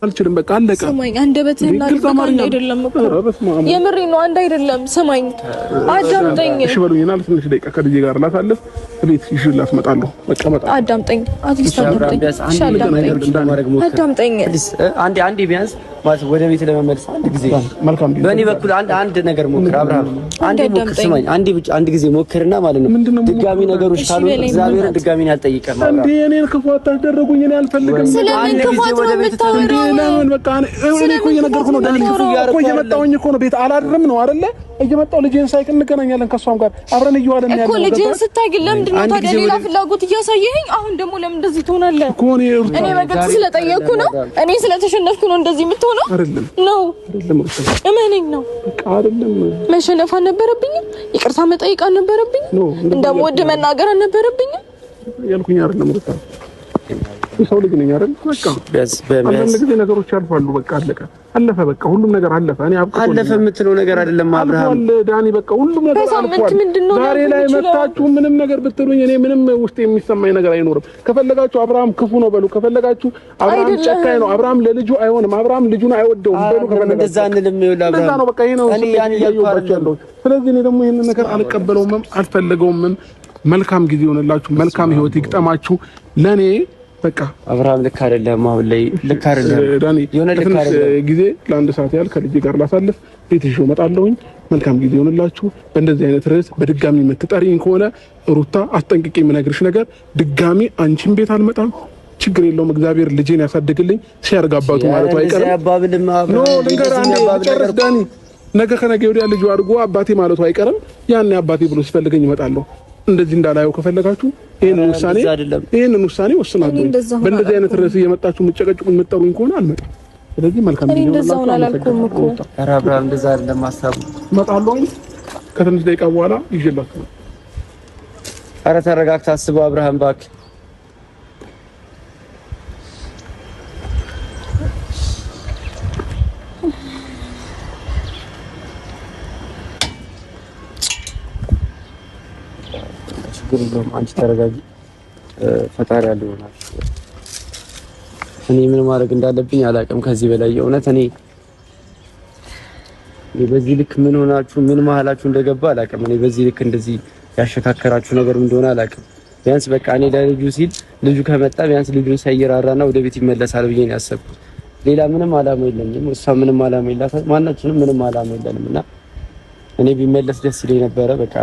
አልችልም በቃ አለቀ። ሰማኝ አንደበትህና አንድ አይደለም እኮ የምሬ ነው። አንድ አይደለም። ሰማኝ አዳምጠኝ። እሺ በሉኝና ለትንሽ ደቂቃ ከልጄ ጋር ላሳልፍ ቤት ይሽላት እመጣለሁ። በቃ እመጣለሁ። አዳምጠኝ። አዳምጠኝ። አንዴ ቢያንስ ማለት ወደ ቤት ለመመለስ አንድ ጊዜ በእኔ በኩል አንድ ነገር ሞክር አብርሃም። አንድ ጊዜ ሞክርና ማለት ነው ድጋሚ ነገሮች ካሉ እግዚአብሔርን ድጋሚ አልጠይቀም። እንዴ እኔን ክፉ አታስደርጉኝ። እኔ አልፈልግም። ስለምን ክፋት ነው የምታወራው? ለምን በቃ እኔ እኮ እየነገርኩ ነው። ዳኒ እኮ እየመጣሁኝ እኮ ነው። ቤት አላድርም ነው አይደለ? እየመጣሁ ልጄን ሳይክ እንገናኛለን ከሷም ጋር አብረን እየዋለን ያለው እኮ ልጄን ስታይ ግን ለምንድን ነው ታዲያ ሌላ ፍላጎት እያሳየኸኝ? አሁን ደግሞ ለምን እንደዚህ ትሆናለህ? እኔ በግልጽ ስለጠየቅኩ ነው። እኔ ስለተሸነፍኩ ነው እንደዚህ የምትሆነው? አይደለም ነው እመነኝ ነው። በቃ አይደለም መሸነፍ አልነበረብኝም? ይቅርታ መጠየቅ አልነበረብኝም? እንደምወድ መናገር አልነበረብኝም? ያልኩኝ አይደለም ሩታ ሰው ልጅ ነኝ አይደል? በቃ አንዳንድ ጊዜ ነገሮች ያልፋሉ። በቃ አለፈ። በቃ ሁሉም ነገር አለፈ። እኔ አለፈ የምትለው ነገር አይደለም አብርሃም። ዳኒ በቃ ሁሉም ነገር አልፏል። ዛሬ ላይ መጣችሁ ምንም ነገር ብትሉኝ እኔ ምንም ውስጥ የሚሰማኝ ነገር አይኖርም። ከፈለጋችሁ አብርሃም ክፉ ነው በሉ፣ ከፈለጋችሁ አብርሃም ጨካኝ ነው፣ አብርሃም ለልጁ አይሆንም፣ አብርሃም ልጁን አይወደውም በሉ። ከፈለጋችሁ እንደዛ አንልም። ይኸውልህ አብርሃም እንደዛ ነው በቃ ይሄ ነው እኔ ያን ያያያለው። ስለዚህ እኔ ደግሞ ይሄንን ነገር አልቀበለውም፣ አልፈለገውም። መልካም ጊዜ ይሆንላችሁ፣ መልካም ህይወት ይግጠማችሁ። ለኔ በቃ አብርሃም ልክ አይደለም። አሁን ላይ ልክ አይደለም ዳኒ። ትንሽ ጊዜ ለአንድ ሰዓት ያህል ከልጄ ጋር ላሳልፍ ቤት ይዤው እመጣለሁኝ። መልካም ጊዜ ይሆንላችሁ። በእንደዚህ አይነት ርዕስ በድጋሚ የምትጠሪኝ ከሆነ ሩታ አስጠንቅቄ የምነግርሽ ነገር ድጋሚ አንቺን ቤት አልመጣም። ችግር የለውም። እግዚአብሔር ልጄን ያሳድግልኝ። ሲያርጋባቱ ማለቱ አይቀርም። ኖ ልንገር አንዴ ጨርስ ዳኒ። ነገ ከነገ ወዲያ ልጁ አድጎ አባቴ ማለቱ አይቀርም። ያኔ አባቴ ብሎ ሲፈልገኝ እመጣለሁ። እንደዚህ እንዳላየው ከፈለጋችሁ ይሄንን ውሳኔ ወስናለሁ። በእንደዚህ አይነት ርዕስ እየመጣችሁ የምትጨቀጭቁ የምትጠሩኝ ከሆነ አልመጣም። ስለዚህ መልካም ጊዜ ነው። እንደዛው አላልኩም እኮ አብርሃም፣ እንደዛ አይደለም ሐሳቡ። እመጣለሁ ከትንሽ ደቂቃ በኋላ ይዤላችሁ። ኧረ ተረጋግተህ አስበው አብርሃም እባክህ። አንቺ ተረጋጊ። ፈጣሪ ያለው ይሆናል። እኔ ምን ማድረግ እንዳለብኝ አላውቅም ከዚህ በላይ የእውነት እኔ በዚህ ልክ ምን ሆናችሁ ምን መሀላችሁ እንደገባ አላውቅም። እኔ በዚህ ልክ እንደዚህ ያሸካከራችሁ ነገር እንደሆነ አላውቅም። ቢያንስ በቃ እኔ ለልጁ ሲል ልጁ ከመጣ ቢያንስ ልጁን ሳይራራና ወደ ቤት ይመለሳል ብዬ ነው ያሰብኩት። ሌላ ምንም አላማ የለኝም። እሷ ምንም አላማ የላትም። ማናችንም ምንም አላማ የለንም እና እኔ ቢመለስ ደስ ይለኝ ነበረ። በቃ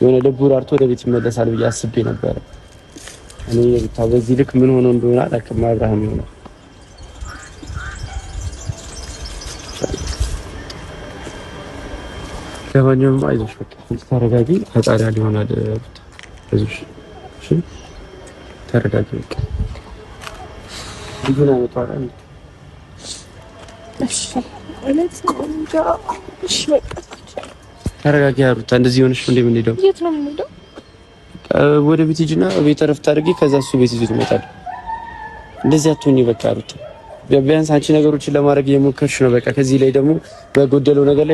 የሆነ ልቡ ራርቶ ወደ ቤት ይመለሳል ብዬ አስቤ ነበረ። እኔ በዚህ ልክ ምን ሆኖ እንደሆነ አላውቅም። አብርሃም ይሆናል። ለማንኛውም አይዞሽ በቃ ተረጋጊ። ፈጣሪ ያለው ይሆናል። አይዞሽ እሺ፣ ተረጋጊ በቃ ልጁን አመጣዋለሁ። እሺ ማለት ቆንጆ። እሺ በቃ ተረጋጊ ሩታ። እንደዚህ ሆነሽ እንደምንሄደው የት ነው የምንሄደው? ወደ ቤት ሂጂና ቤት እረፍት አድርጊ። ከዛ እሱ ቤት ይዞት ይመጣል። እንደዚህ አትሆኚ በቃ ሩታ። ቢያንስ አንቺ ነገሮችን ለማድረግ እየሞከርሽ ነው። በቃ ከዚህ ላይ ደግሞ በጎደለው ነገር ላይ